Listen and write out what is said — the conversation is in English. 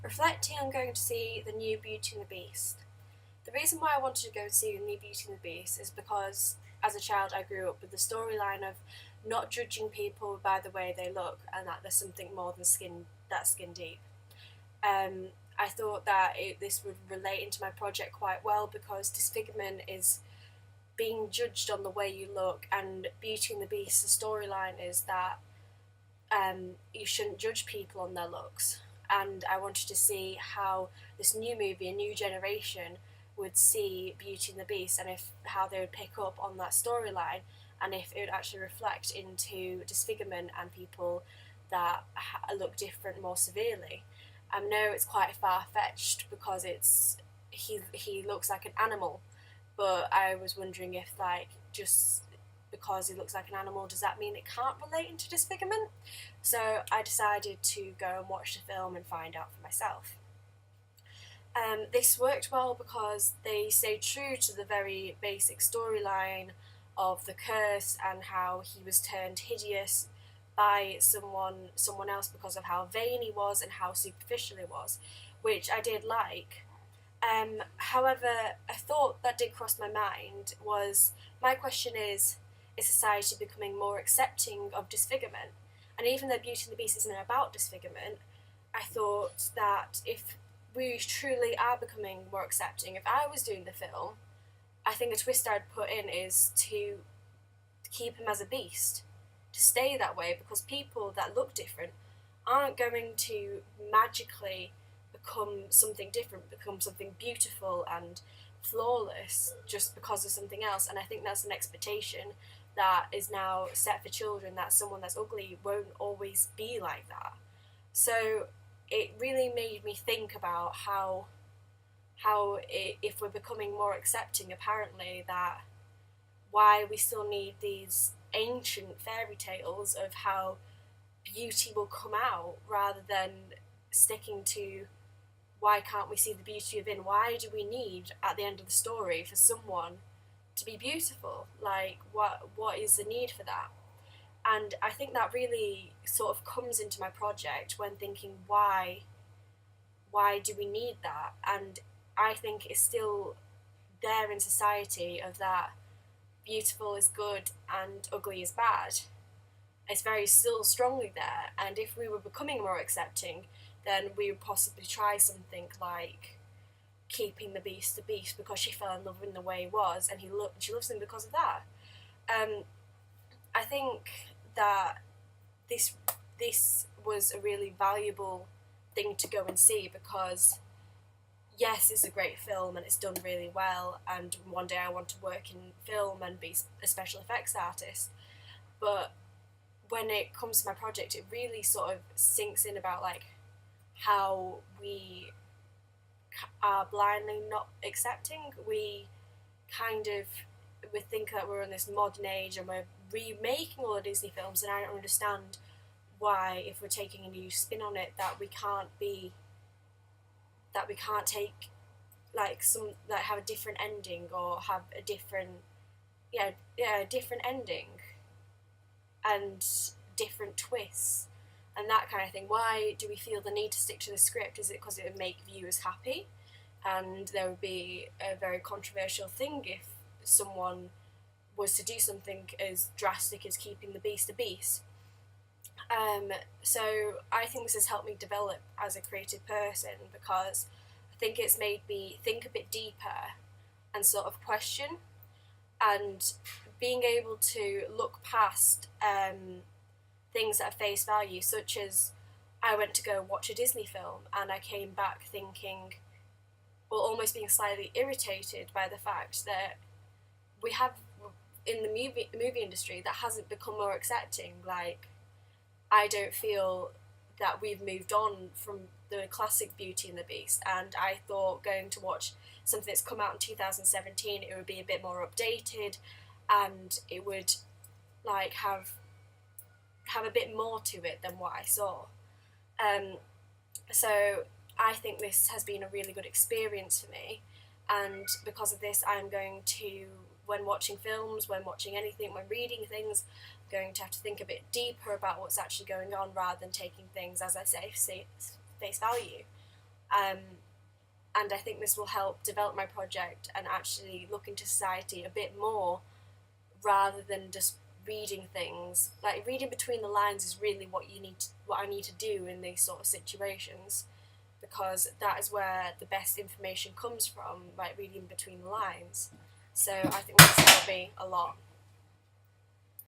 Reflecting on going to see the new Beauty and the Beast. The reason why I wanted to go see the new Beauty and the Beast is because as a child I grew up with the storyline of not judging people by the way they look and that there's something more than skin deep. I thought that this would relate into my project quite well because disfigurement is being judged on the way you look, and Beauty and the Beast, the storyline is that you shouldn't judge people on their looks. And I wanted to see how this new movie, a new generation, would see Beauty and the Beast, and if how they would pick up on that storyline, and if it would actually reflect into disfigurement and people that look different more severely. I know it's quite far fetched because he looks like an animal, but I was wondering if just because he looks like an animal, does that mean it can't relate into disfigurement? So I decided to go and watch the film and find out for myself. This worked well because they stayed true to the very basic storyline of the curse and how he was turned hideous by someone else because of how vain he was and how superficial he was, which I did like. However, a thought that did cross my mind was, my question is society becoming more accepting of disfigurement? And even though Beauty and the Beast isn't about disfigurement, I thought that if we truly are becoming more accepting, if I was doing the film, I think a twist I'd put in is to keep him as a beast, to stay that way, because people that look different aren't going to magically become something different, become something beautiful and flawless just because of something else. And I think that's an expectation that is now set for children, that someone that's ugly won't always be like that. So it really made me think about if we're becoming more accepting, apparently, that why we still need these ancient fairy tales of how beauty will come out rather than sticking to why can't we see the beauty within? Why do we need at the end of the story for someone to be beautiful? Like what is the need for that? And I think that really sort of comes into my project when thinking why do we need that? And I think it's still there in society of that beautiful is good and ugly is bad. It's very still strongly there, and if we were becoming more accepting, then we would possibly try something like keeping the beast a beast because she fell in love with the way he was, and she loves him because of that. I think that this was a really valuable thing to go and see because yes, it's a great film and it's done really well, and one day I want to work in film and be a special effects artist. But when it comes to my project, it really sort of sinks in about how we are blindly not accepting. We think that we're in this modern age and we're remaking all the Disney films, and I don't understand why, if we're taking a new spin on it, that we can't take have a different ending or have a different different ending and different twists and that kind of thing. Why do we feel the need to stick to the script? Is it because it would make viewers happy? And there would be a very controversial thing if someone was to do something as drastic as keeping the beast a beast. So I think this has helped me develop as a creative person because I think it's made me think a bit deeper and sort of question, and being able to look past things at face value, such as I went to go watch a Disney film and I came back thinking, well, almost being slightly irritated by the fact that we have in the movie industry that hasn't become more accepting. I don't feel that we've moved on from the classic Beauty and the Beast, and I thought going to watch something that's come out in 2017, it would be a bit more updated and it would have a bit more to it than what I saw. So I think this has been a really good experience for me, and because of this I'm going to, when watching films, when watching anything, when reading things, I'm going to have to think a bit deeper about what's actually going on rather than taking things, as I say, face value. And I think this will help develop my project and actually look into society a bit more rather than just reading things. Like reading between the lines is really what I need to do in these sort of situations, because that is where the best information comes from, like reading between the lines. So I think this will help me a lot.